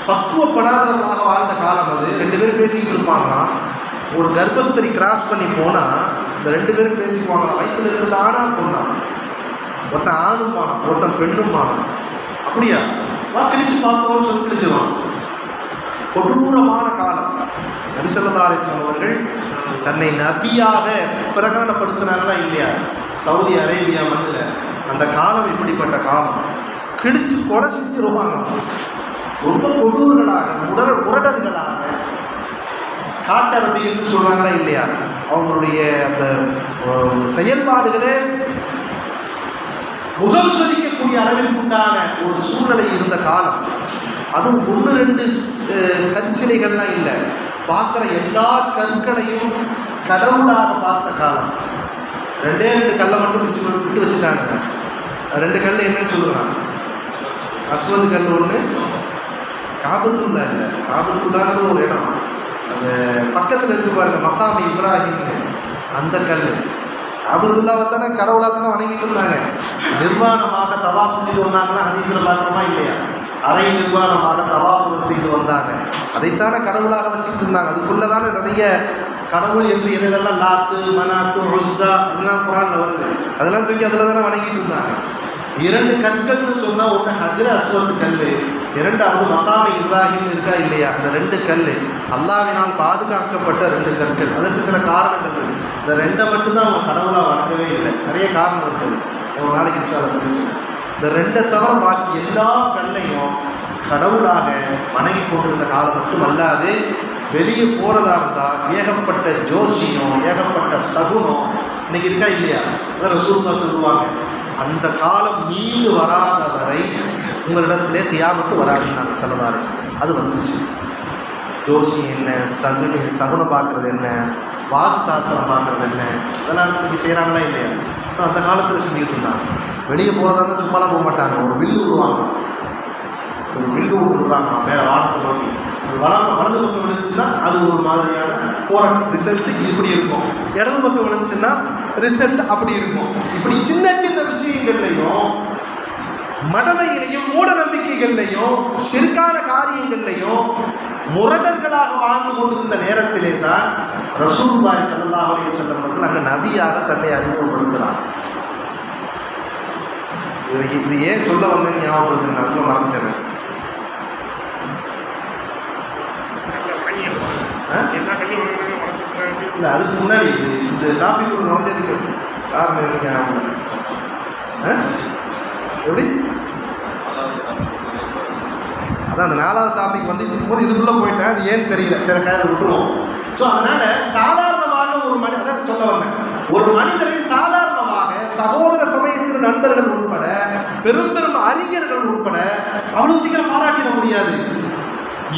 பக்குவப்படாதவர்களாக வாழ்ந்த காலம் அது. 2 பேரும் பேசிக்கிட்டு இருப்பாங்களாம். ஒரு கர்ப்பஸ்தரி கிராஸ் பண்ணி போனால் இந்த 2 பேரும் பேசிக்குவாங்களாம். வயிற்றுல இருக்கிறது ஆனா பொண்ணா, ஒருத்தன் ஆணும் மானம், ஒருத்தன் பெண்ணும் மானம். அப்படியா? கிழிச்சு பார்த்துருவோம்னு சொல்லி கிழிச்சிருவான். கொடூரமான காலம். நபி ஸல்லல்லாஹு அலைஹி வஸல்லம் அவர்கள் தன்னை நபியாக பிரகடனப்படுத்தினாங்களா இல்லையா? சவுதி அரேபியா மண்ணில் அந்த காலம் இப்படிப்பட்ட காலம். கிழிச்சு கொலை செஞ்சிருவாங்க. ரொம்ப கொடூர்களாக, முரடர்களாக, காட்டரபிகள்னு சொல்றாங்களா இல்லையா? அவங்களுடைய அந்த செயல்பாடுகளே முகம் சொதிக்கக்கூடிய அளவில் உண்டான ஒரு சூழ்நிலை இருந்த காலம். அதுவும் 1-2 கற்சிலைகள்லாம் இல்லை, பார்க்குற எல்லா கற்களையும் கடவுளாக பார்த்த காலம். 2 கல்லை மட்டும் விட்டு வச்சுட்டானுங்க. 2 கல் என்னன்னு சொல்லுவாங்க? அஸ்வத் கல் ஒன்று, காபத்துல்லா இல்லை, காபத்துல்லாங்கிற ஒரு இடம் அந்த பக்கத்தில் இருக்கு பாருங்க, மக்காம இப்ராஹிம்னு, அந்த கல். காபத்துல்லாவை தானே கடவுளாக தானே வணங்கிட்டு இருந்தாங்க. நிர்வாணமாக தவாப் செஞ்சுட்டு வந்தாங்கன்னா ஹதீஸில் பார்க்குறோமா இல்லையா? அரை நிர்வாணமாக தவாப்புகள் செய்து வந்தாங்க. அதைத்தானே கடவுளாக வச்சுக்கிட்டு இருந்தாங்க. அதுக்குள்ளே தானே நிறைய கடவுள் என்று எதெல்லாம் லாத்து மனாத்து உஸ்ஸா இதெல்லாம் குர்ஆன்ல வருது. அதெல்லாம் தூக்கி அதில் தானே வணங்கிட்டு இருந்தாங்க. 2 கற்கள்னு சொன்னால் ஒன்று ஹஜ்ர அஸ்வத் கல், 2வது மகாம இப்ராஹிம் இருக்கா இல்லையா? அந்த 2 கல் அல்லாஹ்வினால் பாதுகாக்கப்பட்ட 2 கற்கள். அதற்கு சில காரணங்கள் இருக்குது. இந்த 2 மட்டும்தான் அவங்க கடவுளாக வணங்கவே இல்லை. நிறைய காரணம் இருக்குது, ஒரு நாளைக்கு இன்ஷா அல்லாஹ் பேசுவோம். இந்த 2 தவிர பாக்கி எல்லா கல்லையும் கடவுளாக வணங்கி கொண்டிருந்த காலம் மட்டும் அல்லாது, வெளியே போகிறதா இருந்தால் ஏகப்பட்ட ஜோசியம், ஏகப்பட்ட சகுனம் இன்னைக்கு இருக்கா இல்லையா? அதான் ரசூலுல்லாஹ் சொல்லுவாங்க, அந்த காலம் மீண்டு வராத வரை உங்களிடத்திலே கியாமத்து வராதுன்னாங்க ஸல்லல்லாஹு அலைஹி வஸல்லம். அது வந்துருச்சு. ஜோசியம் என்ன, சகுனம் பார்க்குறது என்ன, வாஸ்தாசனம் பார்க்குறது என்ன, அதெல்லாம் இன்னைக்கு செய்கிறாங்களா இல்லையா? அந்த காலத்தில் செஞ்சுக்கிட்டு இருந்தாங்க. வெளியே போகிறதா இருந்தால் சும்மாலாம் போக மாட்டாங்க. ஒரு வில்லு விடுவாங்க, ஒரு வில்லு விடுறாங்க மேலே வானத்தை நோக்கி. அது வலது பக்கம் விழுந்துச்சுன்னா அது ஒரு மாதிரியான போகிற ரிசல்ட் இப்படி இருக்கும், இடது பக்கம் விழுந்துச்சுன்னா ரிசல்ட் அப்படி இருக்கும். இப்படி சின்ன சின்ன விஷயங்கள்லையும், மடமையிலையும், மூட நம்பிக்கைகள்லையும், ஷிர்கான காரியங்கள்லையும் முரடர்களாக வாழ்ந்து கொண்டிருந்த நேரத்திலே தான் ரசூலுல்லாஹி ஸல்லல்லாஹு அலைஹி வஸல்லம் அவர்கள் அங்கே நபியாக தன்னை அறிமுகப்படுத்துகிறார். இது ஏன் சொல்ல வந்தேன்னு ஞாபகப்படுத்துங்க, அதுக்குள்ள மறந்துட்டேன். இல்லை, அதுக்கு முன்னாடி இந்த டாபிக் நுழைஞ்சதுக்கு காரணம் என்ன ஞாபகம்? எப்படி? அதான் அந்த 4வது டாபிக் வந்துட்டு இருக்கும்போது இதுக்குள்ளே போயிட்டேன், அது ஏன்னு தெரியல. சில காரணம் விட்டுருவோம். ஸோ அதனால் சாதாரணமாக ஒரு அதான் சொல்ல வந்தேன், ஒரு மனிதரை சாதாரணமாக சகோதர சமயத்தின் நண்பர்கள் உட்பட, பெரும் பெரும் அறிஞர்கள் உட்பட அவ்வளவு சீக்கிரம் பாராட்டிட முடியாது.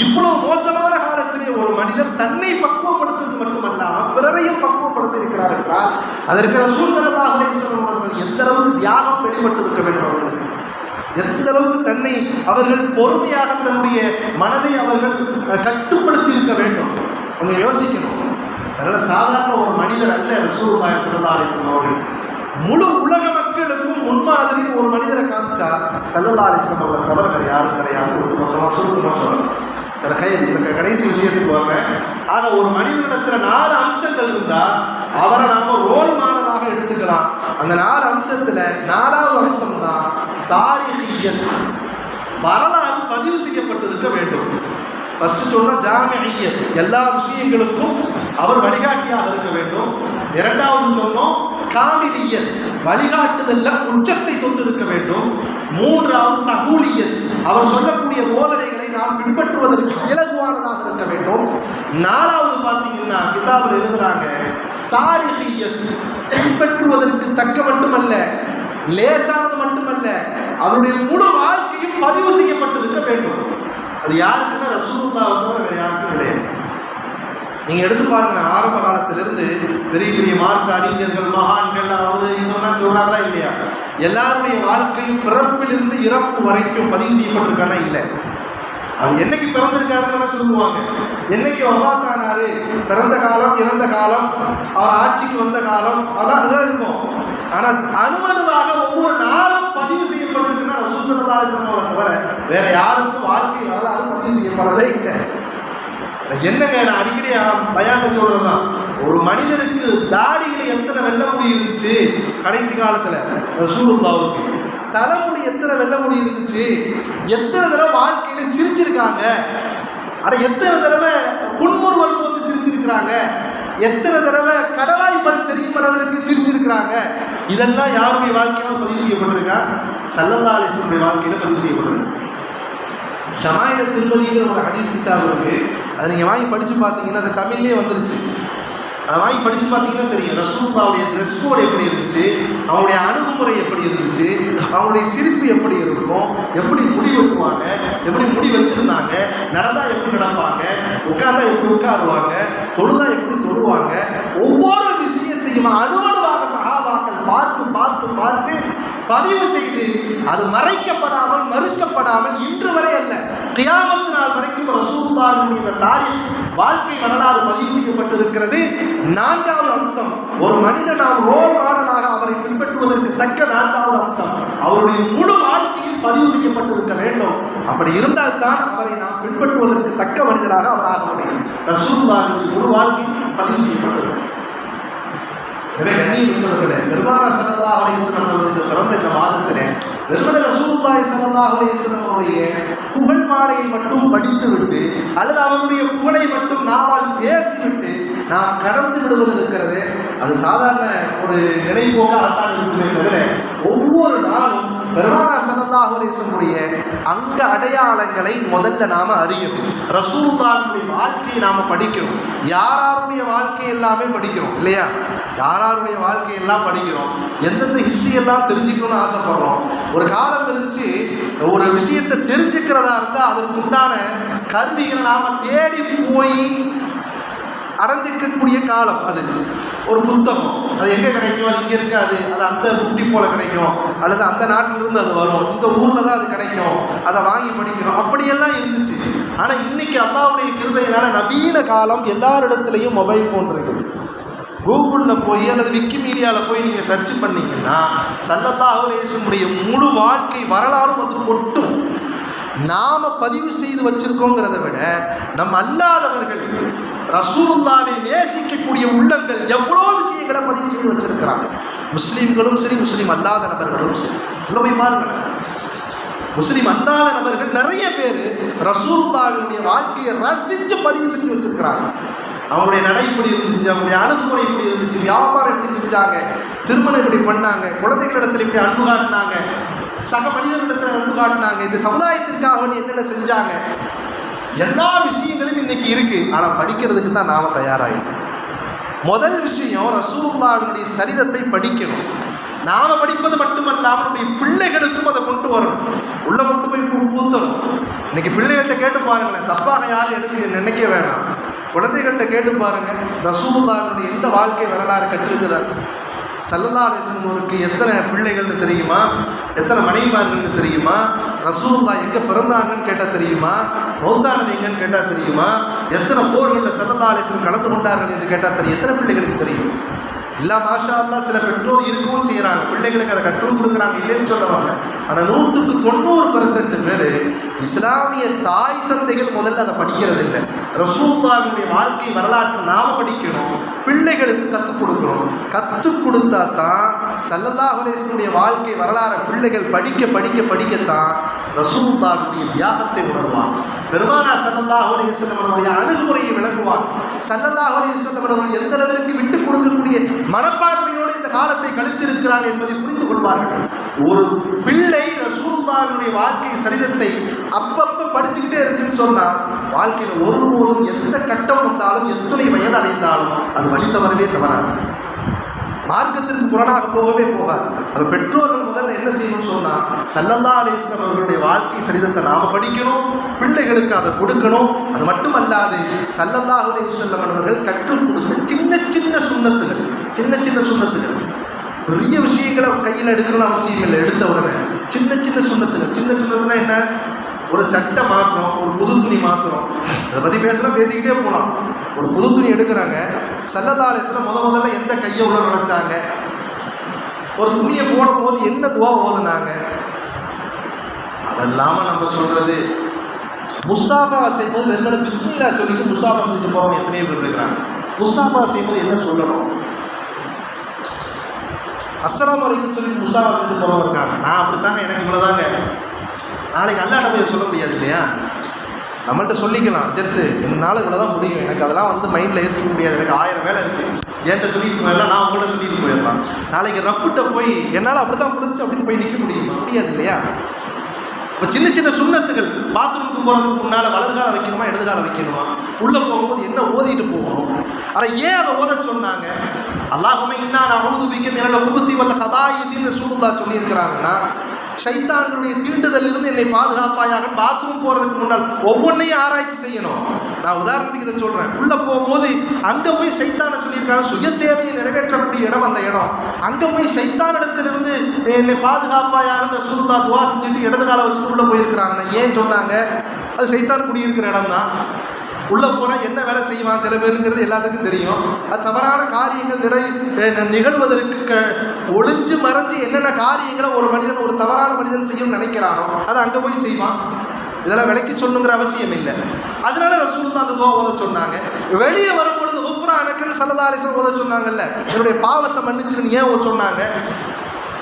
இவ்வளவு மோசமான காலத்திலே ஒரு மனிதர் தன்னை பக்குவப்படுத்துவது மட்டுமல்லாமல் பிறரையும் பக்குவப்படுத்தி இருக்கிறார் என்றால் அதற்கு ரசூல் ஸல்லல்லாஹு அலைஹி வஸல்லம் அவர்கள் எந்த அளவுக்கு தியாகம் வெளிப்பட்டு இருக்க வேண்டும், அவர்களுக்கு எந்த அளவுக்கு தன்னை அவர்கள் பொறுமையாக தன்னுடைய மனதை அவர்கள் கட்டுப்படுத்தி இருக்க வேண்டும், கொஞ்சம் யோசிக்கணும். அதனால் சாதாரண ஒரு மனிதர் அல்ல ரசூலுல்லாஹி ஸல்லல்லாஹு அலைஹி வஸல்லம் அவர்கள். முழு உலக மக்களுக்கும் முன்மாதிரின்னு ஒரு மனிதரை காமிச்சா ஸல்லல்லாஹு அலைஹி வஸல்லம் அவர்களை தவிர வேறு யாரும் கிடையாது. ஒரு மொத்தமாக சுருக்கமாக சொல்கிறேன். இந்த கடைசி விஷயத்துக்கு வர்றேன். ஆக ஒரு மனிதனிடத்தில் 4 அம்சங்கள் இருந்தால் அவரை நம்ம ரோல் மாடலாக எடுத்துக்கலாம். அந்த 4 அம்சத்தில் 4வது அம்சம் தான் தாரிஹியத், வரலாறு பதிவு செய்யப்பட்டிருக்க வேண்டும். ஃபர்ஸ்ட் சொன்னால் ஜாமிஇய்யத், எல்லா விஷயங்களுக்கும் அவர் வழிகாட்டியாக இருக்க வேண்டும். 2வது சொன்னோம் காமிலியத், வழிகாட்டுதல்ல உச்சத்தை தொட்டிருக்க வேண்டும். 3வது சகூலியத், அவர் சொல்லக்கூடிய போதனைகளை நாம் பின்பற்றுவதற்கு இலகுவானதாக இருக்க வேண்டும். 4வது பார்த்தீங்கன்னா கிதாபில் எழுதுறாங்க தாரிஹியத், பின்பற்றுவதற்கு தக்க மட்டுமல்ல, லேசானது மட்டுமல்ல, அவருடைய முழு வாழ்க்கையும் பதிவு செய்யப்பட்டிருக்க வேண்டும். அது யாருக்குன்னா ரசூலுல்லாஹ் தவிர வேறு யாருக்கும் கிடையாது. நீங்கள் எடுத்து பாருங்க, ஆரம்ப காலத்திலிருந்து பெரிய பெரிய மார்க்க அறிஞர்கள், மகான்கள், அவர் இவங்கெல்லாம் சொல்கிறாங்களா இல்லையா? எல்லாருடைய வாழ்க்கையும் பிறப்பிலிருந்து இறப்பு வரைக்கும் பதிவு செய்யப்பட்டிருக்கானா இல்லை. அவர் என்னைக்கு பிறந்திருக்காருன்னு சொல்லுவாங்க, என்னைக்கு வஃபாத்தானாரு, பிறந்த காலம், இறந்த காலம், அவர் ஆட்சிக்கு வந்த காலம், அதெல்லாம் இருக்கும். ஆனால் அணுவணுவாக ஒவ்வொரு நாளும் பதிவு செய்யப்பட்டிருக்குன்னா ரசூல் ஸல்லல்லாஹு அலைஹி வஸல்லம் தவிர வேற யாருக்கும் வாழ்க்கை வரலாறு பதிவு செய்யப்படவே இல்லை. என்னங்க, நான் அடிக்கடி பயான்ல சொல்றதுதான், ஒரு மனிதனுக்கு தாடிகளை எத்தனை வெள்ள முடி இருந்துச்சு கடைசி காலத்துல ரசூலுல்லாஹ்வுக்கு, தலைமுடி எத்தனை வெள்ள முடி இருந்துச்சு, எத்தனை தடவை வாழ்க்கையில சிரிச்சிருக்காங்க, எத்தனை தடவை புன்முறுவல் போட்டு சிரிச்சிருக்கிறாங்க, எத்தனை தடவை கடவாய் பல் தெரியும் அளவிற்கு சிரிச்சிருக்கிறாங்க. இதெல்லாம் யாருடைய வாழ்க்கையோட பதிவு செய்யப்பட்டிருக்கா? ஸல்லல்லாஹு அலைஹி வஸல்லம் வாழ்க்கையில பதிவு செய்யப்பட்டிருக்கு. ஷமாயில திருமதிங்கிற ஒரு ஹதீஸ் கிதாப் இருக்கு. அதை நீங்கள் வாங்கி படித்து பார்த்தீங்கன்னா அது தமிழ்லேயே வந்துருச்சு. அதை வாங்கி படித்து பார்த்தீங்கன்னா தெரியும் ரசூலுல்லாஹ்வுடைய ட்ரெஸ் கோட் எப்படி இருந்துச்சு, அவங்களுடைய அணுகுமுறை எப்படி இருந்துச்சு, அவங்களுடைய சிரிப்பு எப்படி இருக்கும், எப்படி முடி வெட்டுவாங்க, எப்படி முடி வச்சுருந்தாங்க, நடந்தால் எப்படி நடப்பாங்க, உட்கார்ந்தா எப்படி உட்காருவாங்க, தொழுதா எப்படி தொழுவாங்க, ஒவ்வொரு விஷயத்தையும் அணுவணுவாக சஹாபாக்கள் பார்த்து பார்த்து பார்த்து பதிவு செய்து அது மறைக்கப்படாமல் மறுக்கப்படாமல் இன்று வரை அல்ல கியாமத் நாள் வரைக்கும் ரசூலுல்லாஹ்வுடைய இந்த தாரீக் வாழ்க்கை வரலாறு பதிவு செய்யப்பட்டிருக்கிறது. நான்காவது அம்சம், ஒரு மனிதன் நாம் ரோல் மாடலாக அவரை பின்பற்றுவதற்கு தக்க நான்காவது அம்சம் அவருடைய முழு வாழ்க்கையில் பதிவு செய்யப்பட்டிருக்க வேண்டும். அப்படி இருந்தால் தான் அவரை நாம் பின்பற்றுவதற்கு தக்க மனிதராக அவர் ஆக முடியும். ரசூலுல்லாஹ்வுடைய முழு வாழ்க்கை பதிவு செய்யப்பட்டிருக்கிறது. எனவே கண்ணியம் மிக்கவர்களே, பெருமானார் ஸல்லல்லாஹு அலைஹி வஸல்லம் அவர்களுக்கு பிறந்த இந்த மாதத்திலே வெறுமனே ரசூலுல்லாஹி ஸல்லல்லாஹு அலைஹி வஸல்லம் அவருடைய புகழ் பாடையை மட்டும் படித்துவிட்டு அல்லது அவருடைய புகழை மட்டும் நாவால் பேசிவிட்டு நாம் கடந்து விடுவது இருக்கிறது, அது சாதாரண ஒரு நிலைப்போக்காகத்தான் இருக்குமே தவிர ஒவ்வொரு நாளும் பெருமானார் ஸல்லல்லாஹு அலைஹி வஸல்லம் அங்க அடையாளங்களை முதல்ல நாம அறியணும். ரசூலுல்லாஹ்வுடைய வாழ்க்கையை நாம படிக்கிறோம். யாருடைய வாழ்க்கை எல்லாமே படிக்கிறோம் இல்லையா? யாருடைய வாழ்க்கையெல்லாம் படிக்கிறோம், எந்தெந்த ஹிஸ்டரி எல்லாம் தெரிஞ்சுக்கணும்னு ஆசைப்படுறோம். ஒரு காலம் இருந்துச்சு, ஒரு விஷயத்தை தெரிஞ்சுக்கிறதா இருந்தால் அதற்கு உண்டான கருவிகளை நாம தேடி போய் அடைஞ்சிக்கக்கூடிய காலம். அது ஒரு புத்தகம், அது எங்கே கிடைக்கும், அது இங்கே இருக்காது, அது அந்த புட்டி போல கிடைக்கும், அல்லது அந்த நாட்டிலிருந்து அது வரும், இந்த ஊரில் தான் அது கிடைக்கும், அதை வாங்கி படிக்கணும், அப்படியெல்லாம் இருந்துச்சு. ஆனால் இன்னைக்கு அல்லாஹ்வுடைய கிருபையினால நவீன காலம், எல்லாரிடத்துலையும் மொபைல் ஃபோன் இருக்குது. கூகுளில் போய் அல்லது விக்கிமீடியாவில் போய் நீங்கள் சர்ச் பண்ணிங்கன்னா ஸல்லல்லாஹு அலைஹி வஸல்லம் முழு வாழ்க்கை வரலாறும் வந்து கொட்டும். நாம் பதிவு செய்து வச்சிருக்கோங்கிறத விட நம்ம அல்லாதவர்கள் ரசூலுல்லாஹ்வை நேசிக்கக்கூடிய உள்ளங்கள் எவ்வளோ விஷயங்களை பதிவு செய்து வச்சிருக்கிறாங்க. முஸ்லீம்களும் சரி, முஸ்லீம் அல்லாத நபர்களும் சரி. உள்ள போய் பாருங்கள், முஸ்லீம் அல்லாத நபர்கள் நிறைய பேர் ரசூலுல்லாஹ்வுடைய வாழ்க்கையை ரசித்து பதிவு செஞ்சு வச்சிருக்கிறாங்க. அவங்களுடைய நடை இப்படி இருந்துச்சு, அவங்களுடைய அணுகுமுறை இப்படி இருந்துச்சு, வியாபாரம் எப்படி செஞ்சாங்க, திருமணம் இப்படி பண்ணாங்க, குழந்தைகளிடத்தில் இப்படி அன்பு காட்டினாங்க, சக மனிதர்களிடத்தில் அன்பு காட்டினாங்க, இந்த சமுதாயத்திற்காக என்னென்ன செஞ்சாங்க, எல்லா விஷயங்களும் இன்னைக்கு இருக்கு. ஆனால் படிக்கிறதுக்கு தான் நாம தயாராகிடும். முதல் விஷயம் ரசூலுல்லாஹ்வுடைய சரிதத்தை படிக்கணும். நாம படிப்பது மட்டுமல்லாமல் நம்முடைய பிள்ளைகளுக்கும் அதை கொண்டு வரணும், உள்ள கொண்டு போய் பூத்தணும். இன்னைக்கு பிள்ளைகள்கிட்ட கேட்டு பாருங்களேன், தப்பாக யாரும் எனக்கு நினைக்க வேணாம். குழந்தைகள்கிட்ட கேட்டு பாருங்க, ரசூலுல்லாஹ்வுடைய எந்த வாழ்க்கை வரலாறு கற்றிருக்குதா? ஸல்லல்லாஹு அலைஹி வஸல்லம் எத்தனை பிள்ளைகள்னு தெரியுமா? எத்தனை மனைவிமார்கள்னு தெரியுமா? ரசூலுல்லாஹ் எங்கே பிறந்தாங்கன்னு கேட்டால் தெரியுமா? மௌத்தானது எங்கன்னு கேட்டால் தெரியுமா? எத்தனை போர்களில் ஸல்லல்லாஹு அலைஹி வஸல்லம் கலந்து கொண்டார்கள் என்று கேட்டால் தெரியும். எத்தனை பிள்ளைகளுக்கு தெரியும்? இல்லை மாஷா அல்லாஹ் சில பெற்றோர் இருக்கவும் செய்கிறாங்க, பிள்ளைகளுக்கு அதை கற்றுக் கொடுக்குறாங்க, இல்லைன்னு சொல்லுவாங்க. ஆனால் 100% பேர் இஸ்லாமிய தாய் தந்தைகள் முதல்ல அதை படிக்கிறது இல்லை. ரசூலுல்லாஹ்வுடைய வாழ்க்கை வரலாற்றை நாம படிக்கணும், பிள்ளைகளுக்கு கற்றுக் கொடுக்கணும். கற்றுக் கொடுத்தா தான் ஸல்லல்லாஹு அலைஹி வஸல்லம் வாழ்க்கை வரலாறு பிள்ளைகள் படிக்க படிக்க படிக்கத்தான் ரசூலுல்லாஹ்வுடைய தியாகத்தை உணர்வாங்க. பெருமானார் ஸல்லல்லாஹு அலைஹி வஸல்லம் அவருடைய அணுகுமுறையை விளங்குவாங்க. ஸல்லல்லாஹு அலைஹி வஸல்லம் அவர்கள் எந்த அளவிற்கு விட்டு கொடுக்கக்கூடிய மனப்பான்மையோடு இந்த காலத்தை கழித்திருக்கிறார்கள் என்பதை புரிந்து கொள்வார்கள். ஒரு பிள்ளை ரசூலுல்லாஹ்வுடைய வாழ்க்கை சரிதத்தை அப்பப்ப படிச்சுக்கிட்டே இருக்குன்னு சொன்னா வாழ்க்கையில் ஒருபோதும் எந்த கட்டம் வந்தாலும் எத்தனை வயது அடைந்தாலும் அது வழி தவறவே தவறாது, மார்க்கத்திற்கு புறனாக போகவே போகாது. அது பெற்றோர்கள் முதல்ல என்ன செய்யணும்னு சொன்னால் ஸல்லல்லாஹு அலைஹி வஸல்லம் அவர்களுடைய வாழ்க்கை சரிதத்தை நாம் படிக்கணும், பிள்ளைகளுக்கு அதை கொடுக்கணும். அது மட்டுமல்லாது ஸல்லல்லாஹு அலைஹி வஸல்லம் அவர்கள் கற்றுக் கொடுத்த சின்ன சின்ன சுன்னத்துகள், சின்ன சின்ன சுன்னத்துகள், பெரிய விஷயங்களை கையில் எடுக்கணும்னு அவசியம் இல்லை. எடுத்த உடனே சின்ன சின்ன சுன்னத்துகள். சின்ன சுன்னத்துனா என்ன? ஒரு சட்டை மாற்றுறோம், ஒரு புது துணி மாற்றுறோம், அதை பற்றி பேசிக்கிட்டே போகலாம். ஒரு புது துணி எடுக்கிறாங்க, ஸல்லல்லாஹு அலைஹி வஸல்லம் முதல்ல எந்த கையை உள்ள நினைச்சாங்க, ஒரு துணியை போடும் போது என்ன துவா ஓதுனாங்க, அதெல்லாம நம்ம சொல்றது. முசாபா செய்யும்போது வெறுமனே பிஸ்மில்லா சொல்லிட்டு முசாபா செஞ்சு போறவங்க எத்தனையோ பேர் இருக்கிறாங்க. முசாபா செய்யும்போது என்ன சொல்லணும், அஸ்ஸலாமு அலைக்கும் சொல்லி முசாவா செஞ்சு போகிறவங்க இருக்காங்க. நான் அப்படித்தாங்க, எனக்கு இவ்வளோதாங்க. நாளைக்கு அல்லாட்ட போய் சொல்ல முடியாது இல்லையா? நம்மள்கிட்ட சொல்லிக்கலாம், ஜெர்த்து என்னால் இவ்வளோதான் முடியும், எனக்கு அதெல்லாம் வந்து மைண்டில் ஏற்றுக்க முடியாது, எனக்கு 1000 வேலை இருக்குது, என்கிட்ட சொல்லிட்டு போயிடலாம், நான் உங்கள்கிட்ட சொல்லிட்டு போயிடலாம். நாளைக்கு ரப்பிட்ட போய் என்னால் அப்படி தான் முடிஞ்சு அப்படின்னு போய் நிற்க முடியுமா? முடியாது இல்லையா? இப்போ சின்ன சின்ன சுண்ணத்துகள், பாத்ரூமுக்கு போகிறதுக்கு முன்னால் வலது காலை வைக்கணுமா இடது காலை வைக்கணுமா, உள்ளே போகும்போது என்ன ஓதிட்டு போகணும், அதை ஏன் அதை ஓத சொன்னாங்க? அல்லாஹும்ம இன்னா நஊது பிக மினல் குபுஸி வல் ஹபாயிஸின்னு ரசூலுல்லாஹ் சொல்லியிருக்கிறாங்கன்னா, ஷைத்தான்களுடைய தீண்டுதலிலிருந்து என்னை பாதுகாப்பாயாக. பாத்ரூம் போகிறதுக்கு முன்னால் ஒவ்வொன்றையும் ஆராய்ச்சி செய்யணும். நான் உதாரணத்துக்கு இதை சொல்கிறேன். உள்ளே போகும்போது அங்கே போய் சைத்தானை சொல்லியிருக்காங்க, சுய தேவையை நிறைவேற்றக்கூடிய இடம் அந்த இடம். அங்கே போய் சைத்தானிடத்திலிருந்து என்னை பாதுகாப்பாயாகன்ற ரசூலுல்லாஹ் துவா செஞ்சுட்டு இடது காலை வச்சுட்டு உள்ளே போயிருக்கிறாங்கன்னா ஏன் சொன்னாங்க? அது சைத்தான் குடியிருக்கிற இடம் தான். உள்ளே போனால் என்ன வேலை செய்வான் சில பேருங்கிறது எல்லாத்துக்கும் தெரியும். அது தவறான காரியங்கள் நிகழ்வதற்கு ஒளிஞ்சு மறைஞ்சு என்னென்ன காரியங்களை ஒரு மனிதன், ஒரு தவறான மனிதன் செய்யணும்னு நினைக்கிறானோ அதை அங்கே போய் செய்வான். இதெல்லாம் விலைக்கு சொல்லணுங்கிற அவசியம் இல்லை. அதனால ரசூலுல்லாஹ் அந்த துவா ஓத சொன்னாங்க. வெளியே வரும்பொழுது உஃப்ரா எனக்குன்னு ஸல்லல்லாஹு அலைஹி வஸல்லம் ஓத சொன்னாங்கல்ல, என்னுடைய பாவத்தை மன்னிச்சிருன்னு ஏன் சொன்னாங்க?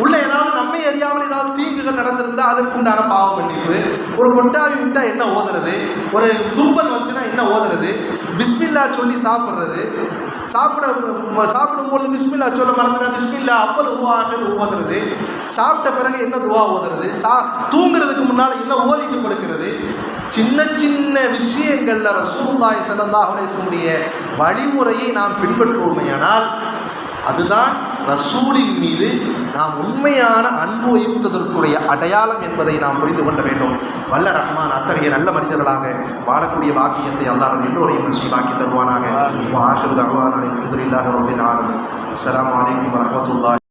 உள்ள ஏதாவது நம்மை அறியாமல் ஏதாவது தீங்குகள் நடந்திருந்தால் அதற்குண்டான பாவ மன்னிப்பு. ஒரு கொட்டாவி விட்டால் என்ன ஓதுறது, ஒரு தும்பல் வந்துச்சுன்னா என்ன ஓதுறது, பிஸ்மில்லா சொல்லி சாப்பிட்றது, சாப்பிடும்பொழுது பிஸ்மில்லா சொல்ல மறந்துட்டா பிஸ்மில்லா அப்பல் ஆகல் ஓதுறது, சாப்பிட்ட பிறகு என்ன துவா ஓதுறது, தூங்குறதுக்கு முன்னால் என்ன ஓதிட்டு கொடுக்கிறது. சின்ன சின்ன விஷயங்களில் ரசூலுல்லாஹி ஸல்லல்லாஹு அலைஹி வஸல்லம் வழிமுறையை நாம் பின்பற்றுவோமேயானால் அதுதான் ரசூலின் மீது நாம் உண்மையான அன்பு வைப்பதற்குரிய அடையாளம் என்பதை நாம் புரிந்து கொள்ள வேண்டும். வல்ல ரஹ்மான் அத்தகைய நல்ல மனிதர்களாக வாழக்கூடிய வாக்கியத்தை அல்லாஹ் நம் எல்லோரையும் நசீபாக்கி தருவானாக. ஆகிரு தஅவானா அல்ஹம்துலில்லாஹி ரப்பில் ஆலமீன். அஸ்ஸலாமு அலைக்கும் வரஹ்மத்துல்லாஹி